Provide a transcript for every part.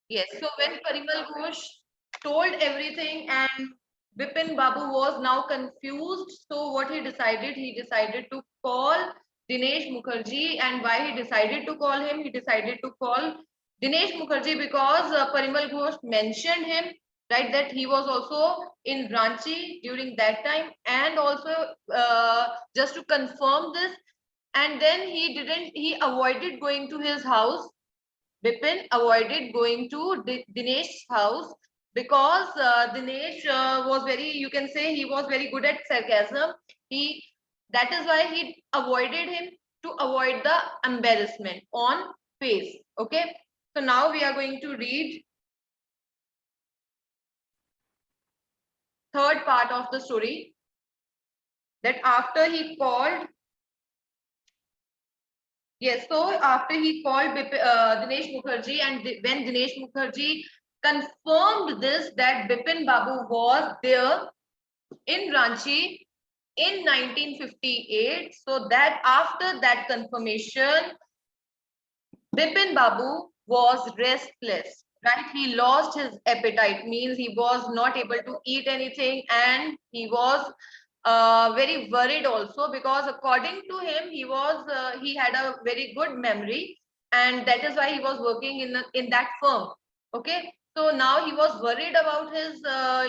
Yes. So when Parimal Ghosh told everything and Bipin Babu was now confused, so what he decided? He decided to call Dinesh Mukherjee, and why he decided to call him? He decided to call Dinesh Mukherjee because Parimal Ghosh mentioned him, right? That he was also in Ranchi during that time, and also just to confirm this, and then he avoided going to his house. Bipin avoided going to Dinesh's house because Dinesh was very, you can say, he was very good at sarcasm. He That is why he avoided him, to avoid the embarrassment on face. Okay, so now we are going to read third part of the story. That after he called, yes, so after he called Dinesh Mukherjee, and when Dinesh Mukherjee confirmed this, that Bipin Babu was there in Ranchi in 1958, so that after that confirmation, Bipin Babu was restless, right? He lost his appetite, means he was not able to eat anything, and he was very worried also, because according to him, he had a very good memory, and that is why he was working in that firm. Okay, so now he was worried about his,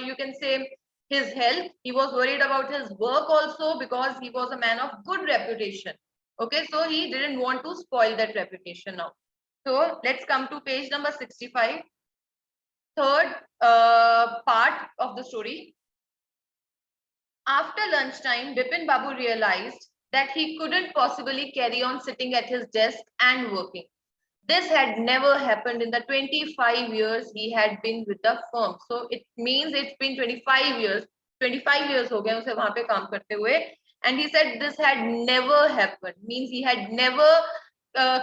you can say, his health. He was worried about his work also, because he was a man of good reputation. Okay, so he didn't want to spoil that reputation now. So let's come to page number 65. Third part of the story. After lunchtime, Bipin Babu realized that he couldn't possibly carry on sitting at his desk and working. This had never happened in the 25 years he had been with the firm. So it means it's been 25 years. 25 years हो गए उसे वहां पे काम करते हुए. And he said this had never happened. Means he had never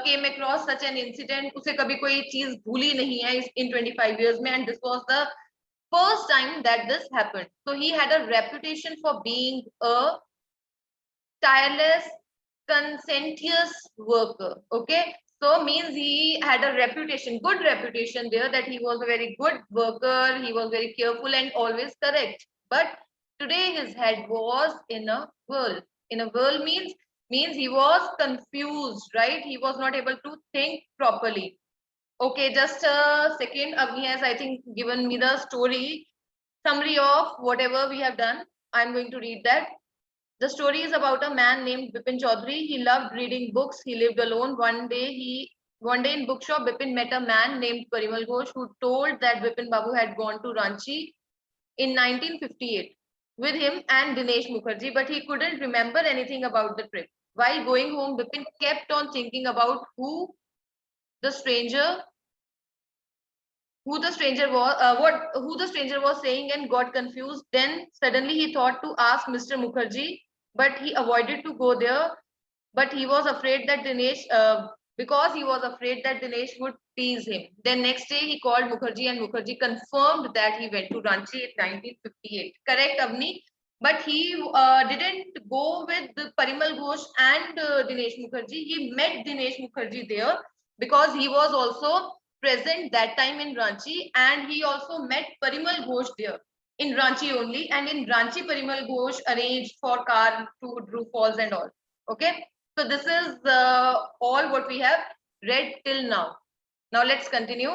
came across such an incident. उसे कभी कोई चीज भूली नहीं है in 25 years में. And this was the first time that this happened. So he had a reputation for being a tireless, conscientious worker. Okay, so means he had a reputation, good reputation there, that he was a very good worker, he was very careful and always correct. But today his head was in a whirl. In a whirl means he was confused, right? He was not able to think properly. Okay, just a second. Agni has, I think, given me the story summary of whatever we have done. I'm going to read that. The story is about a man named Bipin Chaudhary. He loved reading books. He lived alone. One day in bookshop, Bipin met a man named Parimal Ghosh, who told that Bipin Babu had gone to Ranchi in 1958 with him and Dinesh Mukherjee, but he couldn't remember anything about the trip. While going home, Bipin kept on thinking about the stranger who the stranger was saying, and got confused. Then suddenly he thought to ask Mr. Mukherjee, but he avoided to go there. But he was afraid that because he was afraid that Dinesh would tease him. Then next day he called Mukherjee, and Mukherjee confirmed that he went to Ranchi in 1958. Correct, Avni? But he didn't go with the Parimal Ghosh and Dinesh Mukherjee. He met Dinesh Mukherjee there because he was also present that time in Ranchi, and he also met Parimal Ghosh there in Ranchi only. And in Ranchi, Parimal Ghosh arranged for car to Dhruv Falls and all. Okay, so this is all what we have read till now. Now let's continue.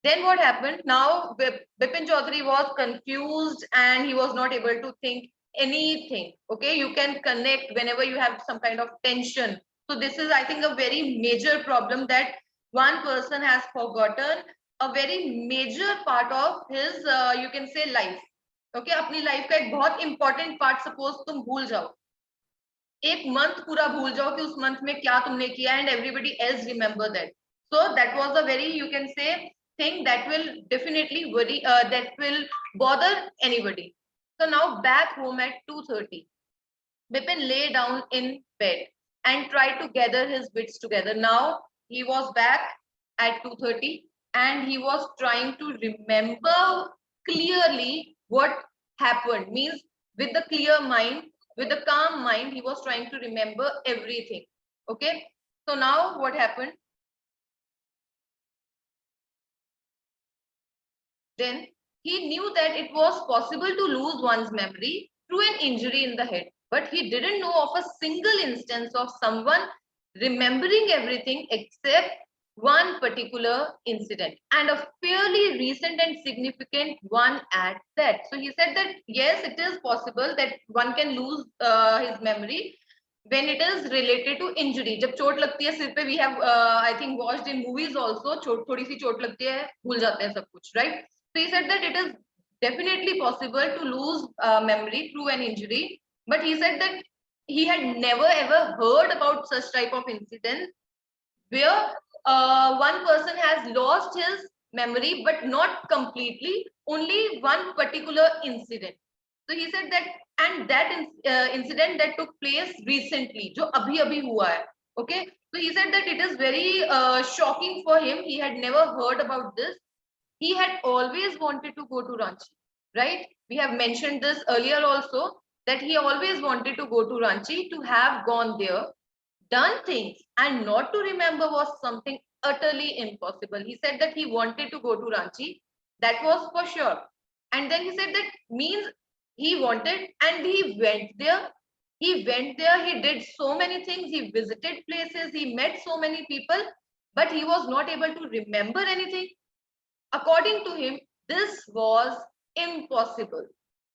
Then what happened? Now Bipin Chaudhary was confused and he was not able to think anything. Okay, you can connect whenever you have some kind of tension. So this is, I think, a very major problem, that one person has forgotten a very major part of his, you can say, life. Okay, अपनी life का एक बहुत important part suppose तुम भूल जाओ, एक month पूरा भूल जाओ कि उस मंथ में क्या तुमने किया, and everybody else remember that. So that was a very, you can say, thing that will definitely worry, that will bother anybody. So now back home at 2:30, Bipin lay down in bed and tried to gather his wits together. Now he was back at 2:30 and he was trying to remember clearly what happened. Means with the clear mind, with a calm mind, he was trying to remember everything. Okay, so now what happened? then he knew that it was possible to lose one's memory through an injury in the head, but he didn't know of a single instance of someone remembering everything except one particular incident, and a fairly recent and significant one at that. So he said that yes, it is possible that one can lose his memory when it is related to injury. जब चोट लगती है सिर पे, we have I think watched in movies also, थोड़ी सी चोट लगती है भूल जाते हैं सब कुछ, right? So he said that it is definitely possible to lose memory through an injury, but he said that he had never ever heard about such type of incident where one person has lost his memory but not completely, only one particular incident. So he said that, and that incident that took place recently, जो अभी अभी हुआ है, okay? So he said that it is very shocking for him. He had never heard about this. He had always wanted to go to Ranchi, right? We have mentioned this earlier also, that he always wanted to go to Ranchi, to have gone there, done things, and not to remember was something utterly impossible. He said that he wanted to go to Ranchi, that was for sure. And then he said that means he wanted, and he went there. He went there, he did so many things, he visited places, he met so many people, but he was not able to remember anything. According to him, this was impossible.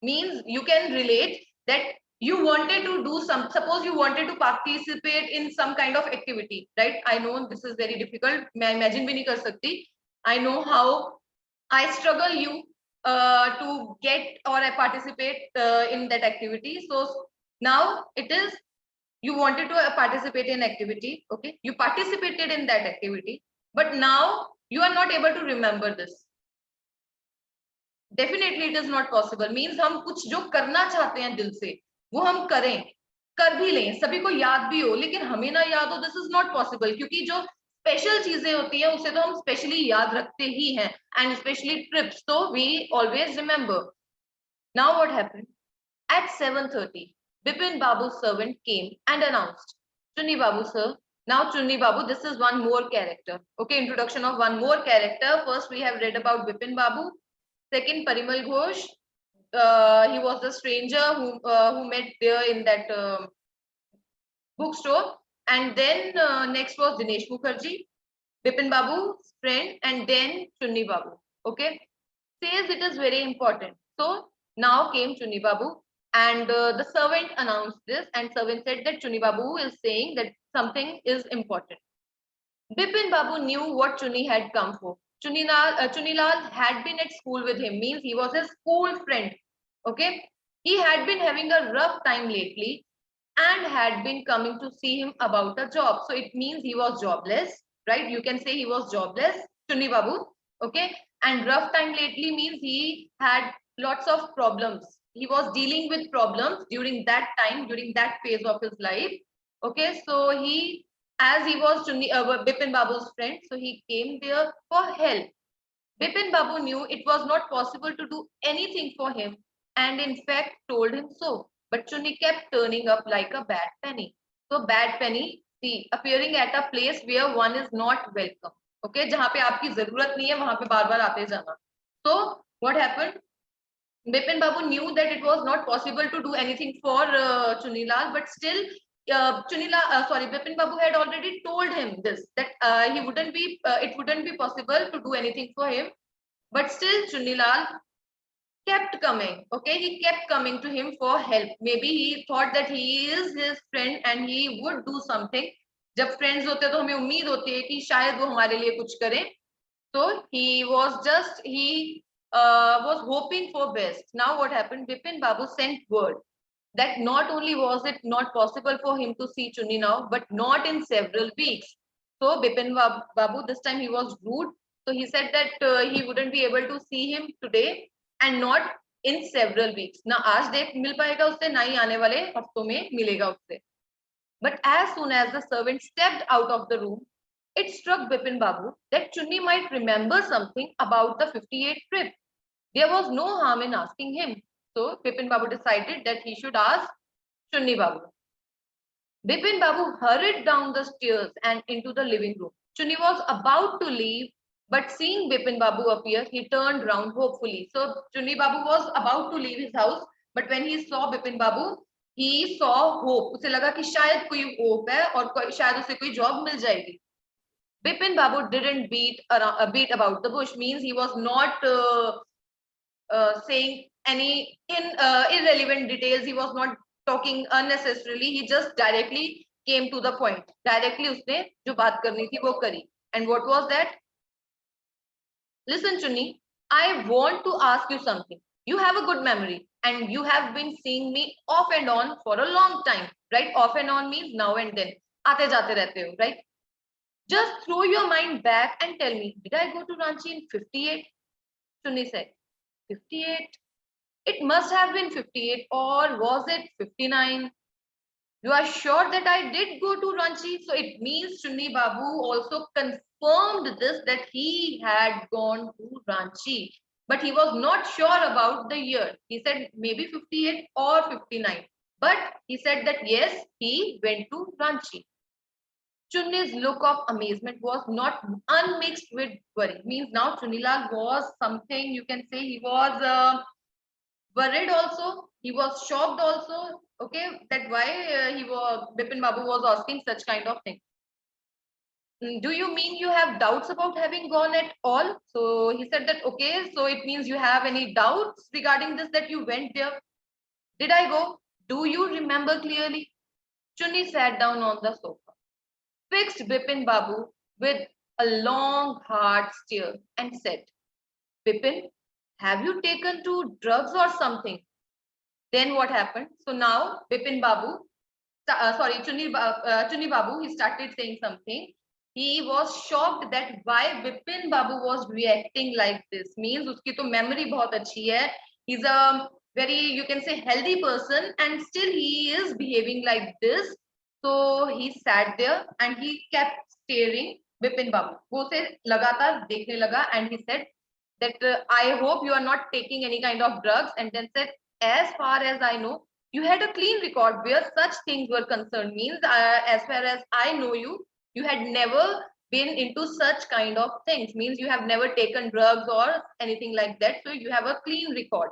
Means you can relate that you wanted to do some, suppose you wanted to participate in some kind of activity, right? I know this is very difficult. मैं imagine भी नहीं कर सकती. I know how I struggle you to get or I participate in that activity. So now it is, you wanted to participate in activity, okay? You participated in that activity, but now you are not able to remember this. Definitely it is not possible. Means हम कुछ जो करना चाहते हैं दिल से वो हम करें, कर भी लें, सभी को याद भी हो, लेकिन हमें ना याद हो, दिस इज नॉट पॉसिबल. क्योंकि जो स्पेशल चीजें होती हैं उसे तो हम स्पेशली याद रखते ही हैं, एंड स्पेशली ट्रिप्स तो we always remember. Now what happened at 7:30, Bipin Babu's servant came and announced, Chunni Babu sir. Now Chunni Babu, this is one more character. Okay, introduction of one more character. First we have read about Bipin Babu. Second, Parimal Ghosh. He was the stranger who met there in that bookstore. And then next was Dinesh Mukherjee, Bipin Babu's friend, and then Chunni Babu. Okay, says it is very important. So now came Chunni Babu, and the servant announced this, and servant said that Chunni Babu is saying that something is important. Bipin Babu knew what Chunni had come for. Chunilal had been at school with him, means he was his school friend. Okay, he had been having a rough time lately and had been coming to see him about a job. So it means he was jobless, right? You can say he was jobless, Chunni Babu. Okay, and rough time lately means he had lots of problems. He was dealing with problems during that time, during that phase of his life. Okay, so he, as he was Bipin Babu's friend, so he came there for help. Bipin Babu knew it was not possible to do anything for him, and in fact told him so. But Chunni kept turning up like a bad penny. So bad penny, see, appearing at a place where one is not welcome. Okay, जहाँ पे आपकी जरूरत नहीं है वहां पे बार-बार आते जाना. So what happened? Bipin Babu knew that it was not possible to do anything for Chunilal, but still Bipin Babu had already told him this, that it wouldn't be possible to do anything for him, but still Chunilal kept coming. Okay, he kept coming to him for help. Maybe he thought that he is his friend and he would do something. जब friends होते हैं तो हमें उम्मीद होती है कि शायद वो हमारे लिए कुछ करें. So he was hoping for best. Now what happened? Bipin Babu sent word that not only was it not possible for him to see Chunni now, but not in several weeks. So Bipin Babu, this time he was rude. So he said that he wouldn't be able to see him today and not in several weeks. ना आज देख मिल पाएगा उससे, ना ही आने वाले हफ्तों में मिलेगा उससे. But as soon as the servant stepped out of the room, it struck Bipin Babu that Chunni might remember something about the 58 trip. There was no harm in asking him. So Bipin Babu decided that he should ask Chunni Babu. Bipin Babu hurried down the stairs and into the living room. Chunni was about to leave But seeing Bipin Babu appear, he turned round hopefully. So Chunni Babu was about to leave his house, but when he saw Bipin Babu, he saw hope. उसे लगा कि शायद कोई hope है और शायद उसे कोई job मिल जाएगी. Bipin Babu didn't beat about the bush. Means he was not saying any irrelevant details. He was not talking unnecessarily. He just directly came to the point. Directly उसने जो बात करनी थी वो करी. And what was that? Listen, Chunni, I want to ask you something. You have a good memory and you have been seeing me off and on for a long time, right? Off and on means now and then. आते जाते रहते हो, right? Just throw your mind back and tell me, did I go to Ranchi in 58? Chunni said, 58? It must have been 58, or was it 59? You are sure that I did go to Ranchi? So it means Chunni Babu also confirmed this, that he had gone to Ranchi. But he was not sure about the year. He said maybe 58 or 59. But he said that yes, he went to Ranchi. Chunni's look of amazement was not unmixed with worry. Means now Chunnilal was something, you can say he was worried also. He was shocked also. Okay, that why Bipin Babu was asking such kind of thing. Do you mean you have doubts about having gone at all? So he said that, okay, so it means you have any doubts regarding this, that you went there. Did I go? Do you remember clearly? Chunni sat down on the sofa, fixed Bipin Babu with a long, hard stare and said, Bipin, have you taken to drugs or something? Then what happened? So now Bipin Babu, Chunni Babu, he started saying something. He was shocked that why Bipin Babu was reacting like this. Means uski to memory bahut achhi hai. He's a very, you can say, healthy person, and still he is behaving like this. So he sat there and he kept staring Bipin Babu. वो उसे लगातार देखने लगा, and he said that I hope you are not taking any kind of drugs, and then said, as far as I know, you had a clean record where such things were concerned. Means as far as I know you, you had never been into such kind of things. Means you have never taken drugs or anything like that. So you have a clean record.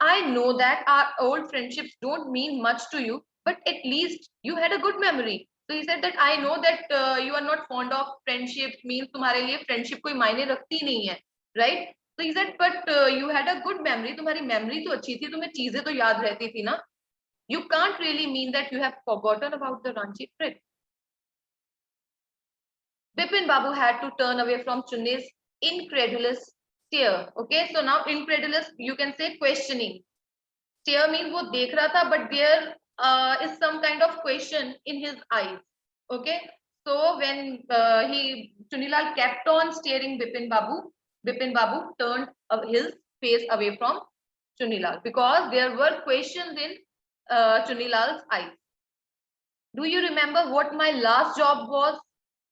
I know that our old friendships don't mean much to you, but at least you had a good memory. So he said that I know that you are not fond of friendships. Means तुम्हारे लिए friendship कोई मायने रखती नहीं है, right? So he said, but you had a good memory. तुम्हारी memory तो अच्छी थी, तुम्हें चीजें तो याद रहती थी ना. You can't really mean that you have forgotten about the Ranchi trip. Bipin Babu had to turn away from Chunni's incredulous stare. Okay, so now incredulous, you can say questioning. Stare means वो देख रहा था, but there is some kind of question in his eyes. Okay, so when Chunnilal kept on staring Bipin Babu turned his face away from Chunnilal because there were questions in Chunnilal's eyes. Do you remember what my last job was?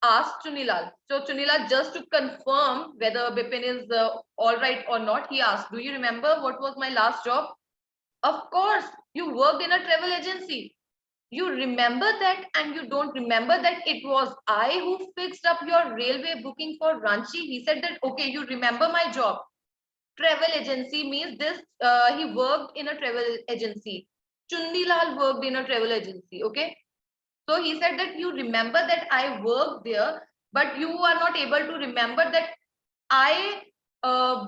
Asked Chunilal. So Chunilal, just to confirm whether Bipin is all right or not, he asked, do you remember what was my last job? Of course, you worked in a travel agency. You remember that, and you don't remember that it was I who fixed up your railway booking for Ranchi? He said that, okay, you remember my job. Travel agency means this, he worked in a travel agency. Chundilal worked in a travel agency, okay? So he said that you remember that I worked there, but you are not able to remember that I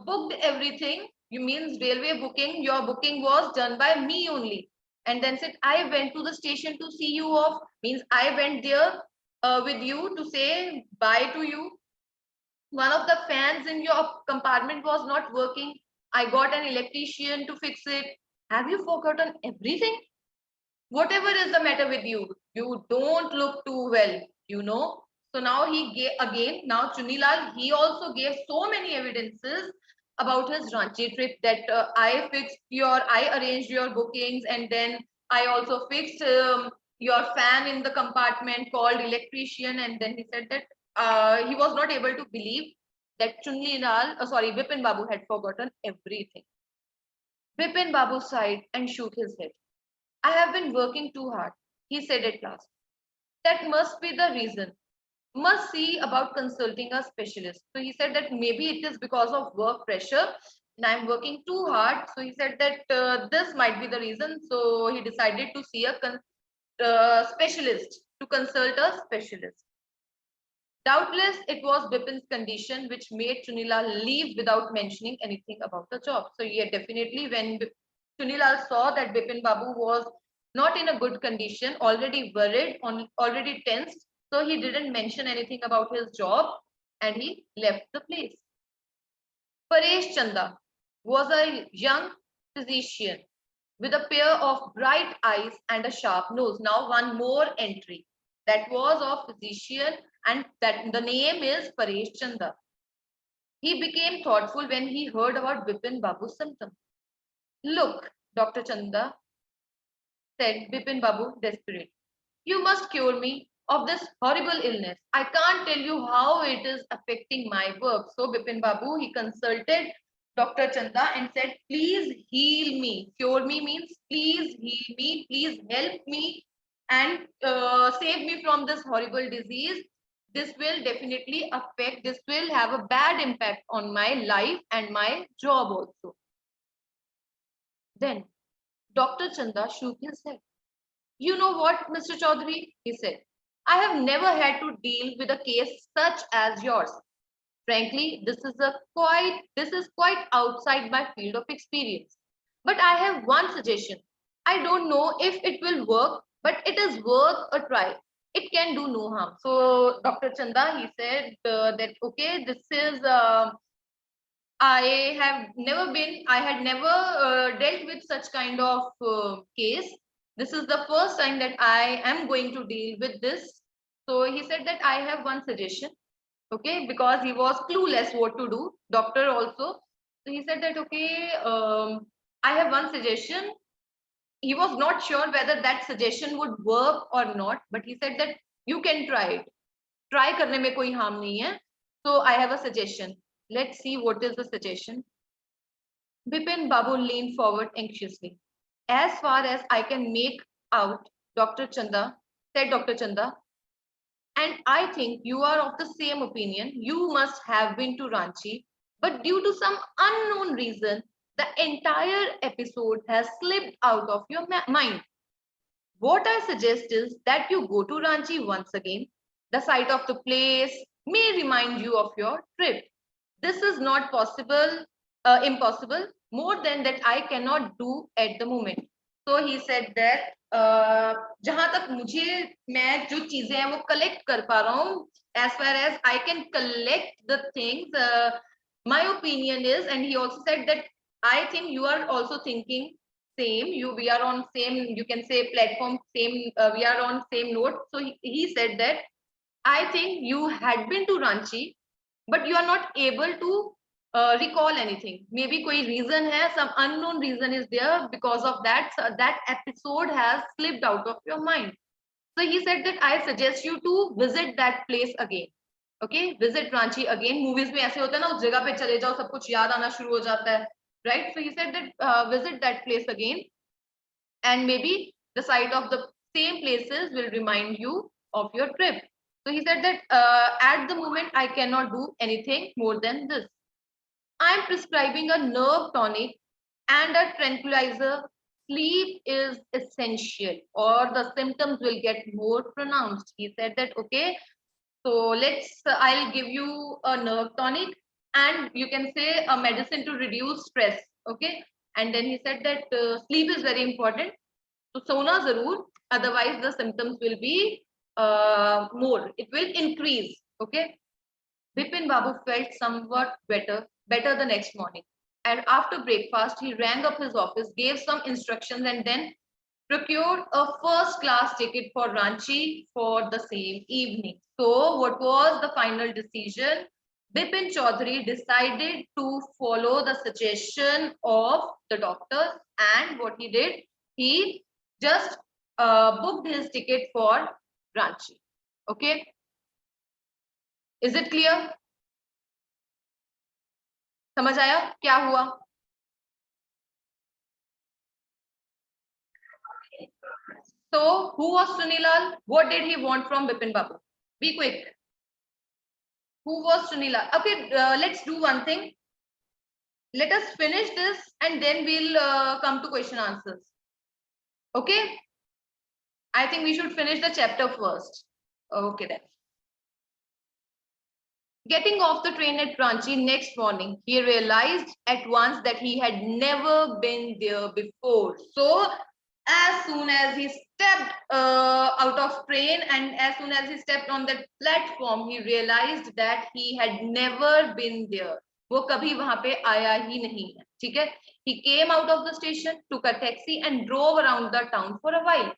booked everything. You means railway booking, your booking was done by me only. And then said, I went to the station to see you off. Means I went there with you to say bye to you. One of the fans in your compartment was not working. I got an electrician to fix it. Have you forgotten everything? Whatever is the matter with you, you don't look too well, you know. So now he gave again, now Chunilal, he also gave so many evidences about his Ranchi trip, that I arranged your bookings, and then I also fixed your fan in the compartment, called electrician. And then he said that he was not able to believe that Bipin Babu had forgotten everything. Bipin Babu sighed and shook his head. I have been working too hard, he said at last. That must be the reason. must see about consulting a specialist. So he said that maybe it is because of work pressure and I'm working too hard. So he said that this might be the reason. So he decided to see a specialist, to consult a specialist. Doubtless, it was Bipin's condition which made Chunilal leave without mentioning anything about the job. So yeah, definitely when Chunilal saw that Bipin Babu was not in a good condition, already worried, already tensed, so he didn't mention anything about his job and he left the place. Paresh Chanda was a young physician with a pair of bright eyes and a sharp nose. Now one more entry that was of physician and that the name is Paresh Chanda. He became thoughtful when he heard about Bipin Babu's symptoms. Look, Dr. Chanda, said Bipin Babu desperately, you must cure me of this horrible illness. I can't tell you how it is affecting my work. So Bipin Babu, he consulted Dr. Chanda and said, please heal me. Cure me means please heal me, please help me and save me from this horrible disease. This will definitely affect, this will have a bad impact on my life and my job also. Then Dr. Chanda shook his head. You know what, Mr. Chaudhary, he said, I have never had to deal with a case such as yours. Frankly, this is quite outside my field of experience. But I have one suggestion. I don't know if it will work, but it is worth a try. It can do no harm. So Dr. Chanda, he said that okay, this is I had never dealt with such kind of case. This is the first time that I am going to deal with this. So he said that I have one suggestion, okay, because he was clueless what to do, doctor also. So he said that, okay, I have one suggestion. He was not sure whether that suggestion would work or not, but he said that you can try it. Try करने में कोई harm नहीं है. So I have a suggestion. Let's see what is the suggestion. Bipin Babu leaned forward anxiously. As far as I can make out, Dr. Chanda, said Dr. Chanda, and I think you are of the same opinion. You must have been to Ranchi, but due to some unknown reason, the entire episode has slipped out of your mind. What I suggest is that you go to Ranchi once again. The sight of the place may remind you of your trip. This is not possible, impossible, more than that I cannot do at the moment. So he said that जहां तक मुझे मैं जो चीजें हैं वो collect कर पा रहा हूँ, as far as I can collect the things, my opinion is, and he also said that I think you are also thinking same. We are on same, you can say platform, same. We are on same note. So he said that I think you had been to Ranchi, but you are not able to recall anything. Maybe koi reason hai, some unknown reason is there. Because of that, that episode has slipped out of your mind. So he said that I suggest you to visit that place again. Okay, visit Ranchi again. Movies में ऐसे होता है ना, उस जगह पे चले जाओ, सब कुछ याद आना शुरू हो जाता है, right? So he said that visit that place again, and maybe the sight of the same places will remind you of your trip. So he said that at the moment I cannot do anything more than this. I'm prescribing a nerve tonic and a tranquilizer. Sleep is essential or the symptoms will get more pronounced. He said that, okay, so I'll give you a nerve tonic and you can say a medicine to reduce stress. Okay. And then he said that sleep is very important. So sona zarur, otherwise the symptoms will be more. It will increase. Okay. Bipin Babu felt somewhat better the next morning. And after breakfast, he rang up his office, gave some instructions, and then procured a first class ticket for Ranchi for the same evening. So, what was the final decision? Bipin Chaudhary decided to follow the suggestion of the doctors, and what he did, he just booked his ticket for Ranchi. Okay, is it clear? समझ आया क्या हुआ? So who was Sunilal? What did he want from Bipin Babu? Be quick. Who was Sunila? Okay, let's do one thing. Let us finish this and then we'll come to question answers. Okay? I think we should finish the chapter first. Okay then. Getting off the train at Ranchi next morning, he realized at once that he had never been there before. So as soon as he stepped out of train and as soon as he stepped on that platform, he realized that he had never been there. वो कभी वहां पे आया ही नहीं है, ठीक है? He came out of the station, took a taxi and drove around the town for a while.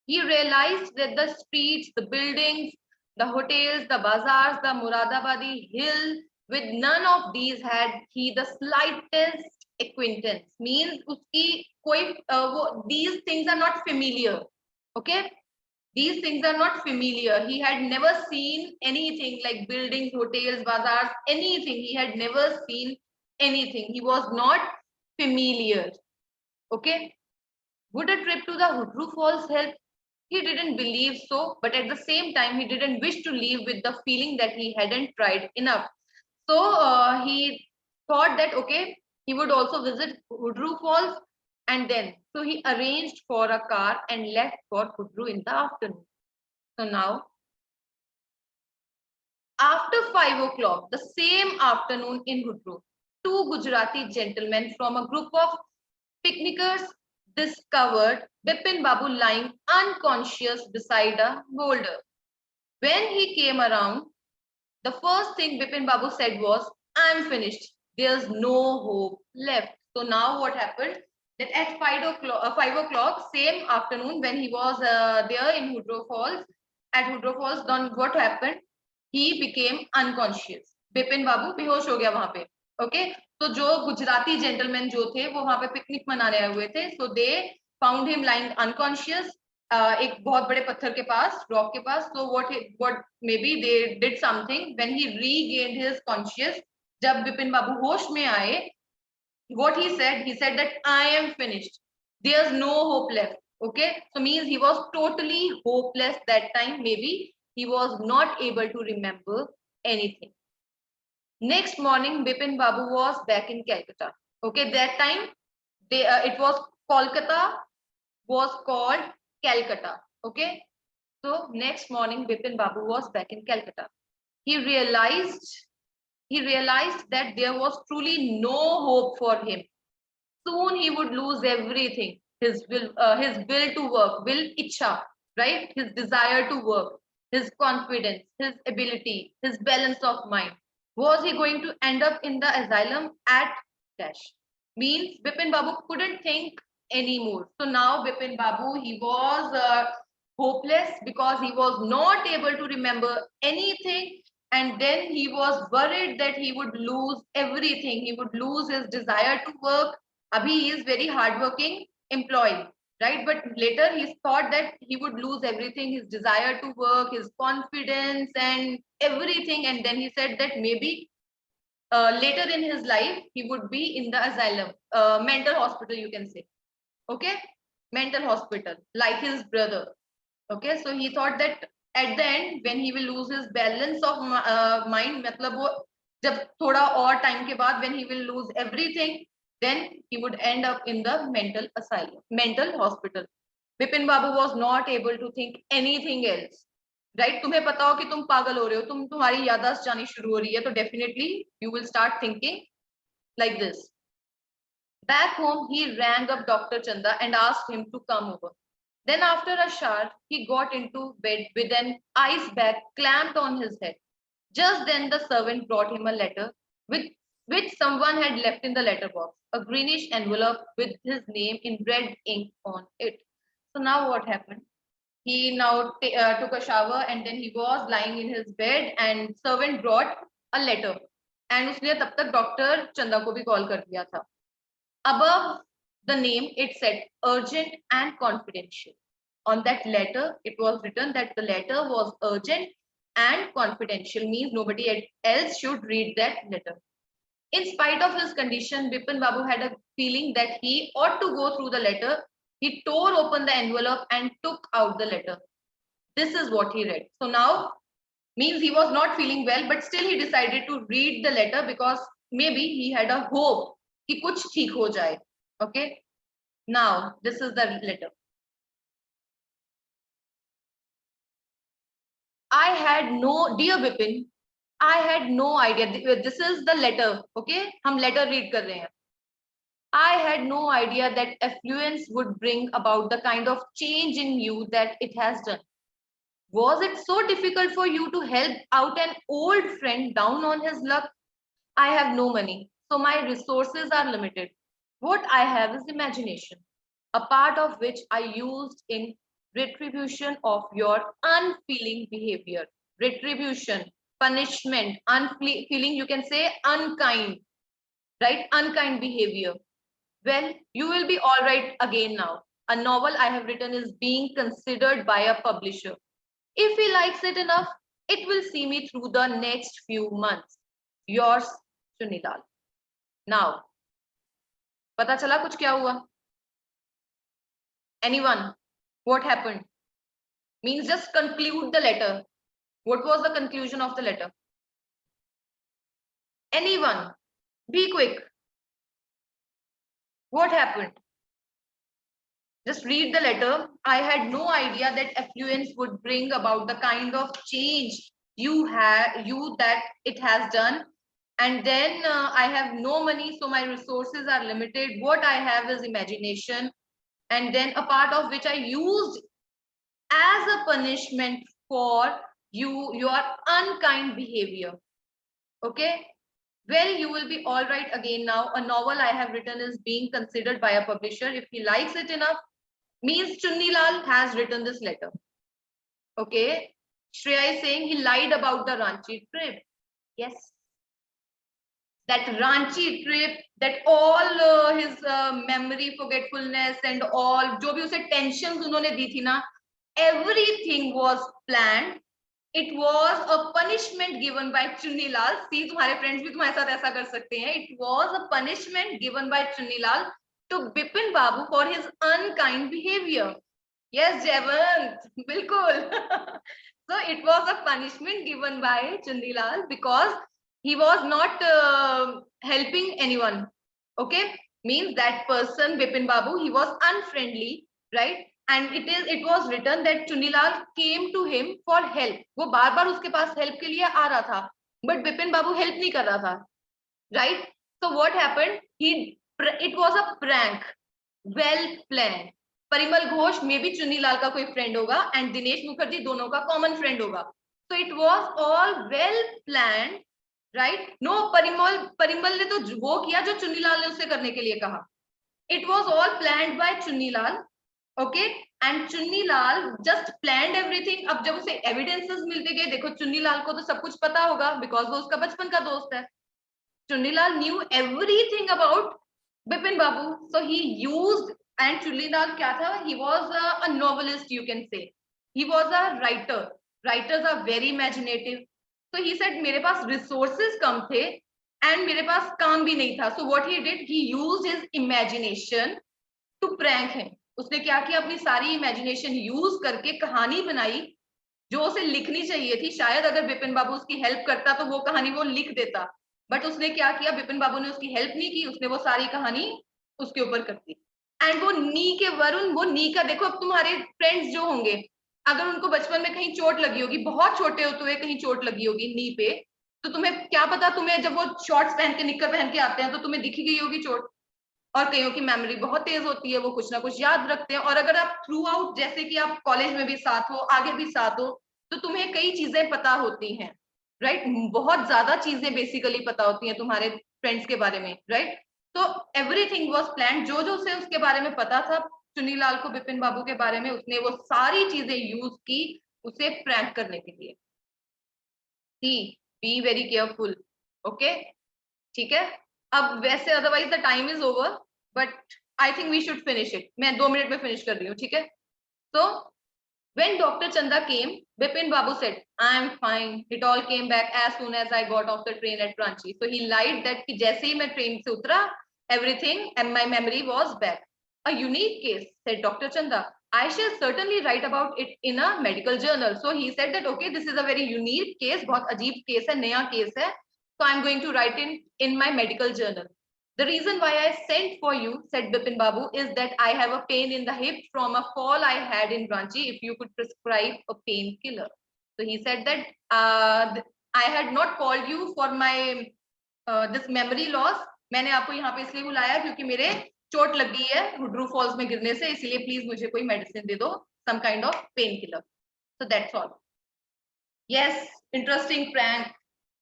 He realized that the streets, the buildings, the hotels, the bazaars, the Muradabadi hill, with none of these had he the slightest acquaintance. Means uski koi, these things are not familiar. Okay, these things are not familiar. He had never seen anything like buildings, hotels, bazaars, anything. He had never seen anything. He was not familiar. Okay. Would a trip to the Hudru Falls help? He didn't believe so, but at the same time, he didn't wish to leave with the feeling that he hadn't tried enough. So he thought that, okay, he would also visit Hudru Falls and then, so he arranged for a car and left for Hudru in the afternoon. So now, after 5 o'clock, the same afternoon in Hudru, two Gujarati gentlemen from a group of picnickers discovered Bipin Babu lying unconscious beside a boulder. When he came around, the first thing Bipin Babu said was, "I'm finished. There's no hope left." So now what happened? That at 5 o'clock, same afternoon when he was there in Hudro Falls, at Hudro Falls, then what happened? He became unconscious. Bipin Babu बेहोश हो गया वहां पे. Okay, तो जो Gujarati gentleman जो थे वो वहां पे पिकनिक मनाने आए हुए थे. So they found him lying unconscious. एक बहुत बड़े पत्थर के पास, रॉक के पास. So what maybe they did something when he regained his conscious. जब बिपिन बाबू होश में आए, what he said that I am finished. There's no hope left. Okay, so means he was totally hopeless that time. Maybe he was not able to remember anything. Next morning, Bipin Babu was back in Calcutta. Okay, that time it was Kolkata was called Calcutta. Okay, so next morning, Bipin Babu was back in Calcutta. He realized that there was truly no hope for him. Soon he would lose everything: his will to work, will ichha, right? His desire to work, his confidence, his ability, his balance of mind. Was he going to end up in the asylum at dash? Means Bipin Babu couldn't think anymore. So now Bipin Babu, he was hopeless because he was not able to remember anything, and then he was worried that he would lose everything. He would lose his desire to work. Abhi he is very hardworking employee, right? But later he thought that he would lose everything, his desire to work, his confidence and everything. And then he said that maybe later in his life, he would be in the asylum, mental hospital, you can say. Okay, mental hospital, like his brother. Okay, so he thought that at the end, when he will lose his balance of mind, मतलब वो जब थोड़ा और time के बाद, when he will lose everything, then he would end up in the mental asylum, mental hospital. Bipin Babu was not able to think anything else. Right तुम्हें पता हो कि तुम पागल हो रहे हो, तुम्हारी याददाश्त जानी शुरू हो रही है, तो definitely you will start thinking like this. Back home, he rang up Dr. Chanda and asked him to come over. Then after a shower, he got into bed with an ice bag clamped on his head. Just then the servant brought him a letter which someone had left in the letterbox, a greenish envelope with his name in red ink on it. So now what happened? He now took a shower and then he was lying in his bed and servant brought a letter and उसने तब तक doctor चंदा को भी call कर दिया था. Above the name it said urgent and confidential. On that letter it was written that the letter was urgent and confidential, means nobody else should read that letter. In spite of his condition, Bipin Babu had a feeling that he ought to go through the letter. He tore open the envelope and took out the letter. This is what he read. So now Means he was not feeling well, but still he decided to read the letter because maybe he had a hope कि कुछ ठीक हो जाए. Okay, now this is the letter. I had no, dear Bipin, I had no idea. This is the letter. Okay, हम letter read कर रहे हैं. I had no idea that affluence would bring about the kind of change in you that it has done. Was it so difficult for you to help out an old friend down on his luck? I have no money, so my resources are limited. What I have is imagination, a part of which I used in retribution of your unfeeling behavior. Retribution, punishment, unfeeling, you can say unkind, right? Unkind behavior. Well, you will be all right again now. A novel I have written is being considered by a publisher. If he likes it enough, it will see me through the next few months. Yours, Chunilal. Now, पता चला कुछ क्या हुआ? Anyone? What happened? Means just conclude the letter. What was the conclusion of the letter? Anyone? Be quick. What happened? Just read the letter. I had no idea that affluence would bring about the kind of change that it has done. And then I have no money, so my resources are limited. What I have is imagination, and then a part of which I used as a punishment for your unkind behavior. Okay, well, you will be all right again now. A novel I have written is being considered by a publisher. If he likes it enough, means Chunilal has written this letter. Okay, Shreya is saying he lied about the Ranchi trip. Yes, that Ranchi trip, that all his memory forgetfulness and all, जो भी उसे tensions उन्होंने दी थी ना, everything was planned. It was a punishment given by Chunilal. See, तुम्हारे friends भी तुम्हारे साथ ऐसा कर सकते हैं. It was a punishment given by Chunilal to Bipin Babu for his unkind behavior. Yes, Jayant, bilkul. So it was a punishment given by Chunilal because he was not helping anyone. Okay, means that person Bipin Babu, he was unfriendly, right? And it was written that Chunilal came to him for help. वो बार बार उसके पास help के लिए आ रहा था, but Bipin Babu help नहीं कर रहा था, right? So what happened? It was a prank, well planned. Parimal Ghosh में भी चुन्नीलाल का कोई फ्रेंड होगा एंड दिनेश मुखर्जी दोनों का कॉमन फ्रेंड होगा. So it was all well planned, right? No, Parimal ने तो वो किया जो चुन्नीलाल ने उससे करने के लिए कहा. It was all planned by Chunnilal. Okay, and Chunnilal just planned everything. अब जब उसे evidences मिलते गए, देखो चुन्नीलाल को तो सब कुछ पता होगा because वो उसका बचपन का दोस्त है. Chunnilal knew everything about Bipin Babu, so he used. And Chunilal क्या था? He was a novelist, you can say. He was a writer. Writers are very imaginative. So he said मेरे पास resources कम थे and मेरे पास काम भी नहीं था. So what he did, he used his imagination to prank him. उसने क्या किया? अपनी सारी imagination use करके कहानी बनाई जो उसे लिखनी चाहिए थी. शायद अगर बिपिन बाबू उसकी हेल्प करता तो वो कहानी वो लिख देता, बट उसने क्या किया? बिपिन बाबू ने उसकी हेल्प नहीं की, उसने वो सारी कहानी उसके ऊपर कर दी. एंड वो नी के वरुण, वो नी का देखो, अब तुम्हारे फ्रेंड्स जो होंगे अगर उनको बचपन में कहीं चोट लगी होगी, बहुत छोटे होते हुए कहीं चोट लगी होगी नी पे, तो तुम्हें क्या पता, तुम्हें जब वो शॉर्ट्स पहन के निक्कर पहन के आते हैं तो तुम्हें दिखी गई होगी चोट. और कईयों की मेमोरी बहुत तेज होती है, वो कुछ ना कुछ याद रखते हैं. और अगर आप थ्रू आउट, जैसे कि आप कॉलेज में भी साथ हो, आगे भी साथ हो, तो तुम्हें कई चीजें पता होती हैं, राइट? बहुत ज्यादा चीजें बेसिकली पता होती हैं तुम्हारे फ्रेंड्स के बारे में, राइट? तो एवरीथिंग वाज प्लान. जो जो उसे उसके बारे में पता था चुन्नीलाल को बिपिन बाबू के बारे में, उसने वो सारी चीजें यूज की उसे प्रैंक करने के लिए. Be very careful. ओके, ठीक है. अब वैसे otherwise the time is over, but I think we should finish it. मैं 2 मिनट में फिनिश कर रही हूँ, ठीक है? तो when Dr. Chanda came, Bipin Babu said, I am fine. It all came back as soon as I got off the train at Ranchi. So he lied that कि जैसे ही मैं ट्रेन से उतरा, everything and my memory was back. A unique case, said Dr. Chanda. I shall certainly write about it in a medical journal. So he said that, okay, this is a very unique case, बहुत अजीब case है, नया case है. So I'm going to write in my medical journal. The reason why I sent for you, said Bipin Babu, is that I have a pain in the hip from a fall I had in Ranchi. If you could prescribe a painkiller. So he said that I had not called you for my this memory loss. मैंने आपको यहाँ पे इसलिए बुलाया क्योंकि मेरे चोट लग गई है हुड्रू फॉल्स में गिरने से, इसलिए प्लीज मुझे कोई मेडिसिन दे दो, some kind of pain killer. So that's all. Yes, interesting prank,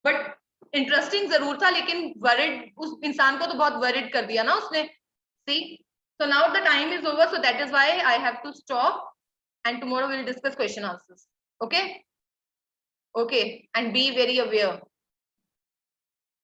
but interesting जरूर था, लेकिन वरिड, उस इंसान को तो बहुत वरिड कर दिया ना उसने. सी, so now the time is over, so that is why I have to stop, and tomorrow we'll discuss question answers. Okay, and be very aware.